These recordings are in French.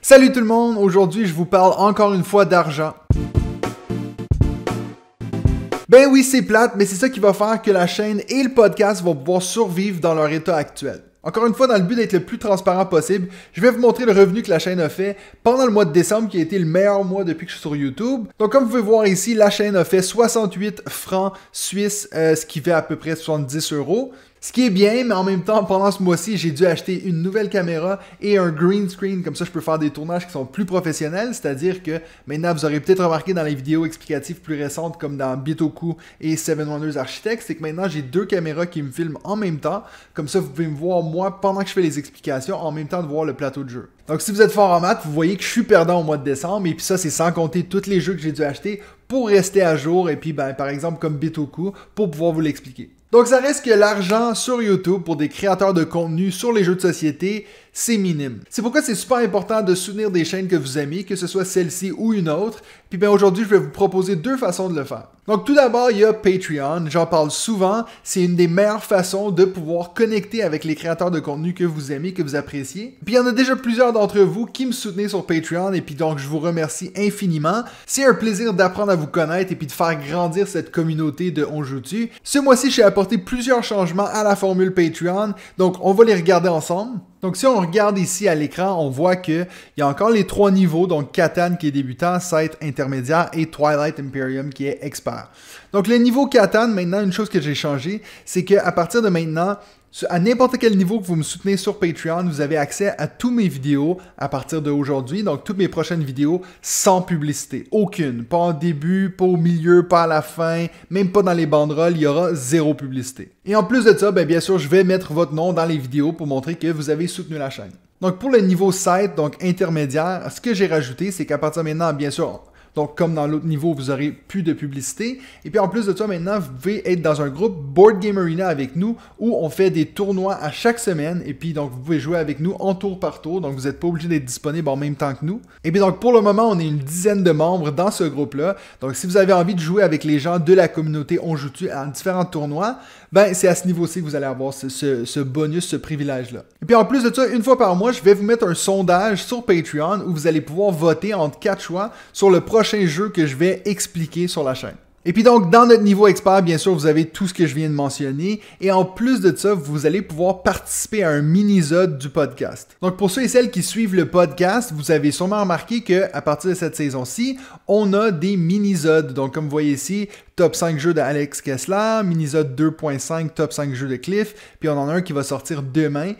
Salut tout le monde, aujourd'hui je vous parle encore une fois d'argent. Ben oui, c'est plate, mais c'est ça qui va faire que la chaîne et le podcast vont pouvoir survivre dans leur état actuel. Encore une fois, dans le but d'être le plus transparent possible, je vais vous montrer le revenu que la chaîne a fait pendant le mois de décembre, qui a été le meilleur mois depuis que je suis sur YouTube. Donc comme vous pouvez voir ici, la chaîne a fait 68 francs suisses, ce qui fait à peu près 70 €. Ce qui est bien, mais en même temps, pendant ce mois-ci, j'ai dû acheter une nouvelle caméra et un green screen. Comme ça, je peux faire des tournages qui sont plus professionnels. C'est-à-dire que maintenant, vous aurez peut-être remarqué dans les vidéos explicatives plus récentes, comme dans Bitoku et Seven Wonders Architects, c'est que maintenant, j'ai deux caméras qui me filment en même temps. Comme ça, vous pouvez me voir, moi, pendant que je fais les explications, en même temps de voir le plateau de jeu. Donc, si vous êtes fort en maths, vous voyez que je suis perdant au mois de décembre. Et puis ça, c'est sans compter tous les jeux que j'ai dû acheter pour rester à jour. Et puis, ben, par exemple, comme Bitoku, pour pouvoir vous l'expliquer. Donc ça reste que l'argent sur YouTube pour des créateurs de contenu sur les jeux de société, c'est minime. C'est pourquoi c'est super important de soutenir des chaînes que vous aimez, que ce soit celle-ci ou une autre. Puis bien aujourd'hui, je vais vous proposer deux façons de le faire. Donc tout d'abord, il y a Patreon. J'en parle souvent. C'est une des meilleures façons de pouvoir connecter avec les créateurs de contenu que vous aimez, que vous appréciez. Puis il y en a déjà plusieurs d'entre vous qui me soutenez sur Patreon et puis donc je vous remercie infiniment. C'est un plaisir d'apprendre à vous connaître et puis de faire grandir cette communauté de On Joue Tu. Ce mois-ci, j'ai apporté plusieurs changements à la formule Patreon. Donc on va les regarder ensemble. Donc si on regarde ici à l'écran, on voit qu'il y a encore les trois niveaux, donc Catan qui est débutant, Scythe intermédiaire et Twilight Imperium qui est expert. Donc le niveau Catan, maintenant une chose que j'ai changé, c'est qu'à partir de maintenant, à n'importe quel niveau que vous me soutenez sur Patreon, vous avez accès à tous mes vidéos à partir d'aujourd'hui, donc toutes mes prochaines vidéos sans publicité, aucune, pas en début, pas au milieu, pas à la fin, même pas dans les banderoles, il y aura zéro publicité. Et en plus de ça, bien sûr, je vais mettre votre nom dans les vidéos pour montrer que vous avez soutenu la chaîne. Donc pour le niveau Scythe, donc intermédiaire, ce que j'ai rajouté, c'est qu'à partir de maintenant, bien sûr, donc, comme dans l'autre niveau, vous aurez plus de publicité. Et puis, en plus de ça, maintenant, vous pouvez être dans un groupe Board Game Arena avec nous où on fait des tournois à chaque semaine. Et puis, donc, vous pouvez jouer avec nous en tour par tour. Donc, vous n'êtes pas obligé d'être disponible en même temps que nous. Et puis, donc, pour le moment, on est une dizaine de membres dans ce groupe-là. Donc, si vous avez envie de jouer avec les gens de la communauté On Joue Tu à différents tournois, ben, c'est à ce niveau-ci que vous allez avoir ce bonus, ce privilège-là. Et puis, en plus de ça, une fois par mois, je vais vous mettre un sondage sur Patreon où vous allez pouvoir voter entre 4 choix sur le prochain jeu que je vais expliquer sur la chaîne. Et puis donc, dans notre niveau expert, bien sûr, vous avez tout ce que je viens de mentionner. Et en plus de ça, vous allez pouvoir participer à un mini-sode du podcast. Donc, pour ceux et celles qui suivent le podcast, vous avez sûrement remarqué qu'à partir de cette saison-ci, on a des mini-sodes. Donc, comme vous voyez ici, top 5 jeux d'Alex Kessler, mini-sode 2.5, top 5 jeux de Cliff. Puis, on en a un qui va sortir demain.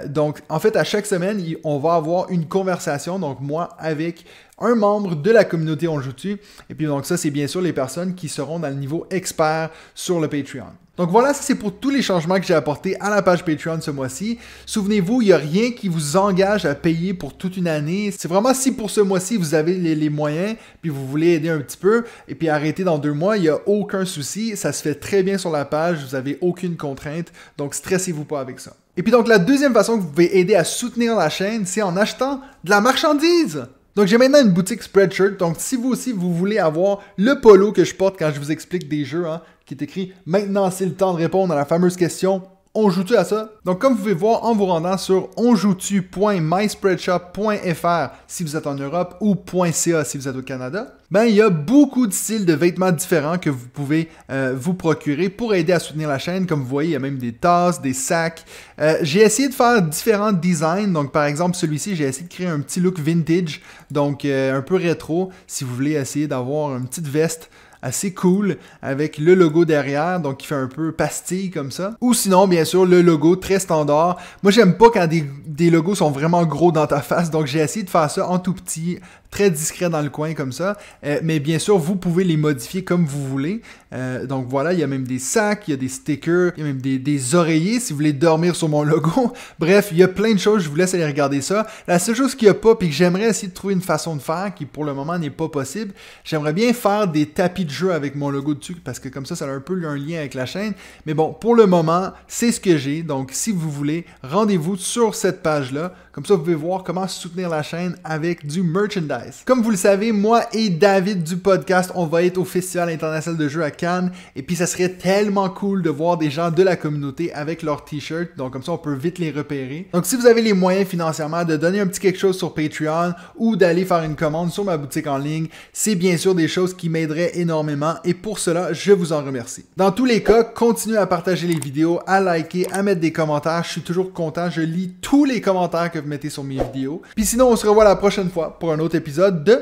Donc, en fait, à chaque semaine, on va avoir une conversation, donc moi, avec un membre de la communauté On Joue Tu. Et puis donc ça, c'est bien sûr les personnes qui seront dans le niveau expert sur le Patreon. Donc voilà, ça c'est pour tous les changements que j'ai apportés à la page Patreon ce mois-ci. Souvenez-vous, il n'y a rien qui vous engage à payer pour toute une année. C'est vraiment si pour ce mois-ci, vous avez les moyens, puis vous voulez aider un petit peu, et puis arrêter dans 2 mois, il n'y a aucun souci. Ça se fait très bien sur la page, vous n'avez aucune contrainte, donc stressez-vous pas avec ça. Et puis donc la deuxième façon que vous pouvez aider à soutenir la chaîne, c'est en achetant de la marchandise. Donc j'ai maintenant une boutique Spreadshirt, donc si vous aussi vous voulez avoir le polo que je porte quand je vous explique des jeux, qui est écrit « Maintenant c'est le temps de répondre à la fameuse question « On joue-tu à ça? » Donc comme vous pouvez voir en vous rendant sur onjoutu.myspreadshop.fr si vous êtes en Europe ou .ca si vous êtes au Canada, ben il y a beaucoup de styles de vêtements différents que vous pouvez vous procurer pour aider à soutenir la chaîne. Comme vous voyez, il y a même des tasses, des sacs. J'ai essayé de faire différents designs. Donc par exemple, celui-ci, j'ai essayé de créer un petit look vintage, donc un peu rétro, si vous voulez essayer d'avoir une petite veste assez cool avec le logo derrière, donc qui fait un peu pastille comme ça. Ou sinon, bien sûr, le logo très standard. Moi, j'aime pas quand des logos sont vraiment gros dans ta face, donc j'ai essayé de faire ça en tout petit, très discret dans le coin comme ça. Mais bien sûr, vous pouvez les modifier comme vous voulez. Donc voilà, il y a même des sacs, il y a des stickers, il y a même des oreillers si vous voulez dormir sur mon logo. Bref, il y a plein de choses, je vous laisse aller regarder ça. La seule chose qu'il n'y a pas, puis que j'aimerais essayer de trouver une façon de faire, qui pour le moment n'est pas possible, j'aimerais bien faire des tapis de jeu avec mon logo dessus, parce que comme ça a un peu un lien avec la chaîne. Mais bon, pour le moment, c'est ce que j'ai. Donc si vous voulez, rendez-vous sur cette page-là. Comme ça, vous pouvez voir comment soutenir la chaîne avec du merchandise. merchandise. Comme vous le savez, moi et David du podcast, on va être au Festival international de jeux à Cannes et puis ça serait tellement cool de voir des gens de la communauté avec leurs t-shirts, donc comme ça on peut vite les repérer. Donc si vous avez les moyens financièrement de donner un petit quelque chose sur Patreon ou d'aller faire une commande sur ma boutique en ligne, c'est bien sûr des choses qui m'aideraient énormément et pour cela, je vous en remercie. Dans tous les cas, continuez à partager les vidéos, à liker, à mettre des commentaires. Je suis toujours content, je lis tous les commentaires que vous mettez sur mes vidéos. Puis sinon, on se revoit la prochaine fois pour un autre épisode de